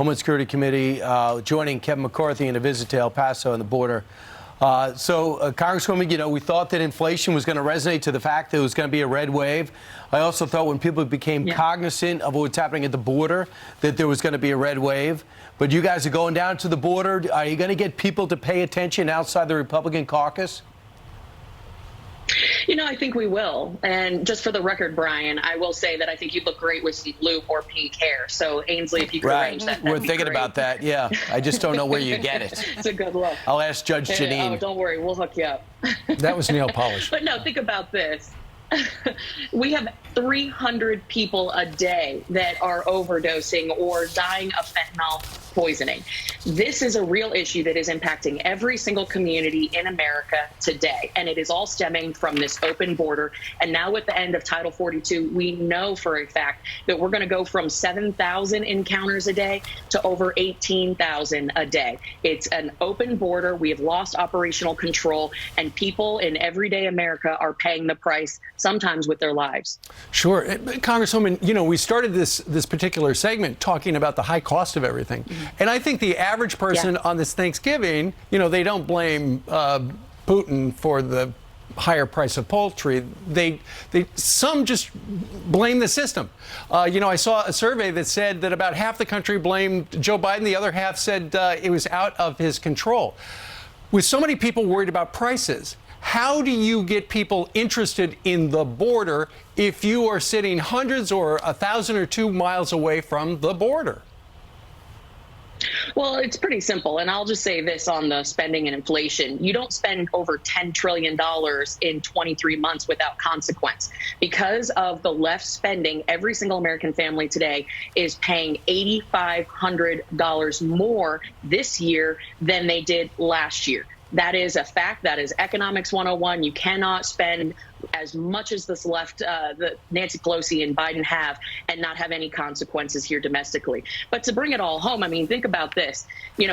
Homeland Security Committee, joining Kevin McCarthy in a visit to El Paso and the border. Congresswoman, we thought that inflation was going to resonate to the fact that it was going to be a red wave. I also thought when people became cognizant of what's happening at the border, that there was going to be a red wave. But you guys are going down to the border. Are you going to get people to pay attention outside the Republican caucus? I think we will. And just for the record, Brian, I will say that I think you look great with some blue or pink hair. So, Ainsley, if you could arrange that, we're thinking about that. Yeah. I just don't know where you get it. It's a good look. I'll ask Judge Janine. Oh, don't worry. We'll hook you up. That was nail polish. But no, think about this. We have 300 people a day that are overdosing or dying of fentanyl poisoning. This is a real issue that is impacting every single community in America today, and it is all stemming from this open border. And now with the end of Title 42, we know for a fact that we're going to go from 7,000 encounters a day to over 18,000 a day. It's an open border. We have lost operational control, and people in everyday America are paying the price, sometimes with their lives. Sure. Congresswoman, we started this particular segment talking about the high cost of everything. And I think the average person on this Thanksgiving, they don't blame Putin for the higher price of poultry. Some just blame the system. I saw a survey that said that about half the country blamed Joe Biden. The other half said it was out of his control. With so many people worried about prices, how do you get people interested in the border if you are sitting hundreds or 1,000 or 2 miles away from the border? Well, it's pretty simple. And I'll just say this on the spending and inflation. You don't spend over $10 trillion in 23 months without consequence. Because of the left spending, every single American family today is paying $8,500 more this year than they did last year. That is a fact. That is economics 101. You cannot spend as much as this left, the Nancy Pelosi and Biden have, and not have any consequences here domestically. But to bring it all home, think about this.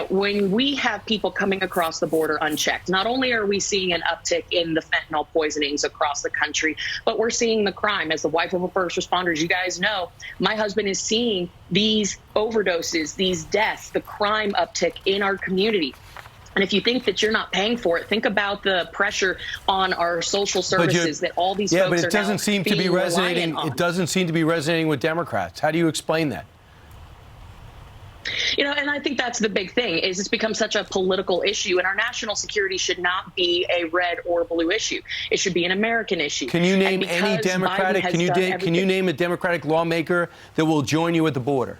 When we have people coming across the border unchecked, not only are we seeing an uptick in the fentanyl poisonings across the country, but we're seeing the crime. As the wife of a first responder, you guys know, my husband is seeing these overdoses, these deaths, the crime uptick in our community. And if you think that you're not paying for it, think about the pressure on our social services that all these folks are now being but it doesn't seem to be resonating. It doesn't seem to be resonating with Democrats. How do you explain that? And I think that's the big thing, is it's become such a political issue, and our national security should not be a red or blue issue. It should be an American issue. Can you name any Democratic? Can you name a Democratic lawmaker that will join you at the border?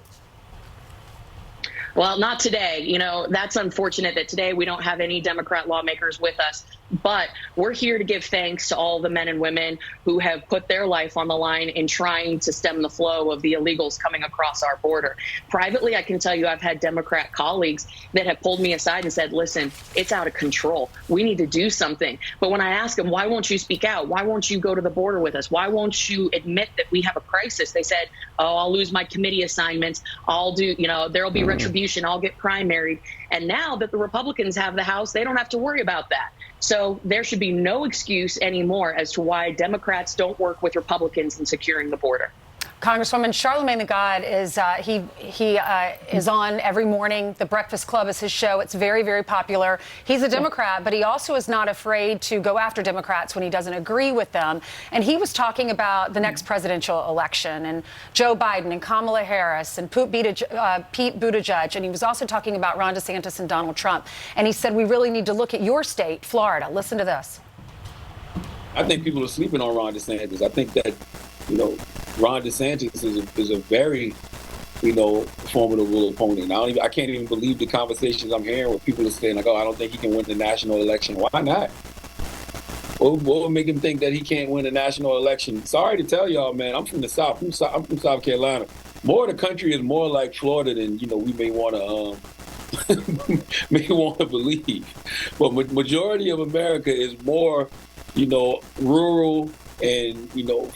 Well, not today. That's unfortunate that today we don't have any Democrat lawmakers with us. But we're here to give thanks to all the men and women who have put their life on the line in trying to stem the flow of the illegals coming across our border. Privately, I can tell you I've had Democrat colleagues that have pulled me aside and said, listen, it's out of control. We need to do something. But when I ask them, why won't you speak out? Why won't you go to the border with us? Why won't you admit that we have a crisis? They said, I'll lose my committee assignments. There'll be retribution. I'll get primaried. And now that the Republicans have the House, they don't have to worry about that. So there should be no excuse anymore as to why Democrats don't work with Republicans in securing the border. Congresswoman, Charlemagne the God is is on every morning. The Breakfast Club is his show. It's very, very popular. He's a Democrat, but he also is not afraid to go after Democrats when he doesn't agree with them. And he was talking about the next presidential election and Joe Biden and Kamala Harris and Pete Buttigieg. And he was also talking about Ron DeSantis and Donald Trump. And he said, we really need to look at your state, Florida. Listen to this. I think people are sleeping on Ron DeSantis. I think that, Ron DeSantis is a very, formidable opponent. I can't even believe the conversations I'm hearing where people are saying, I don't think he can win the national election. Why not? What would make him think that he can't win the national election? Sorry to tell y'all, man, I'm from the South. I'm from South Carolina. More of the country is more like Florida than, we may want to believe. But majority of America is more, rural and,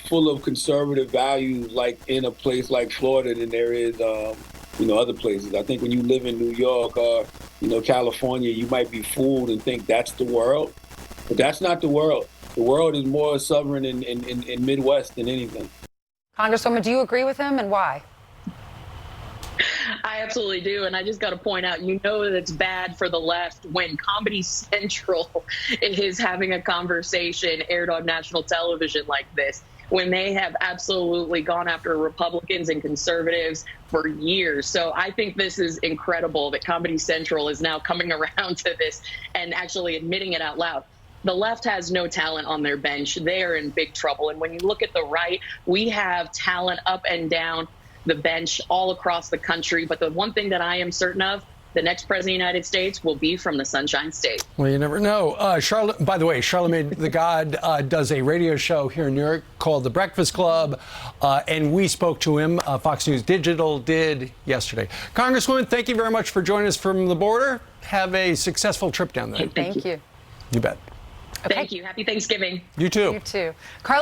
full of conservative values, like in a place like Florida than there is, other places. I think when you live in New York or, California, you might be fooled and think that's the world. But that's not the world. The world is more sovereign in Midwest than anything. Congresswoman, do you agree with him, and why? I absolutely do. And I just got to point out, that it's bad for the left when Comedy Central is having a conversation aired on national television like this, when they have absolutely gone after Republicans and conservatives for years. So I think this is incredible that Comedy Central is now coming around to this and actually admitting it out loud. The left has no talent on their bench. They are in big trouble. And when you look at the right, we have talent up and down the bench all across the country. But the one thing that I am certain of, the next president of the United States will be from the Sunshine State. Well, you never know. By the way, Charlemagne the God does a radio show here in New York called The Breakfast Club, and we spoke to him. Fox News Digital did yesterday. Congresswoman, thank you very much for joining us from the border. Have a successful trip down there. Thank you. You bet. Okay. Thank you. Happy Thanksgiving. You too. You too. Carly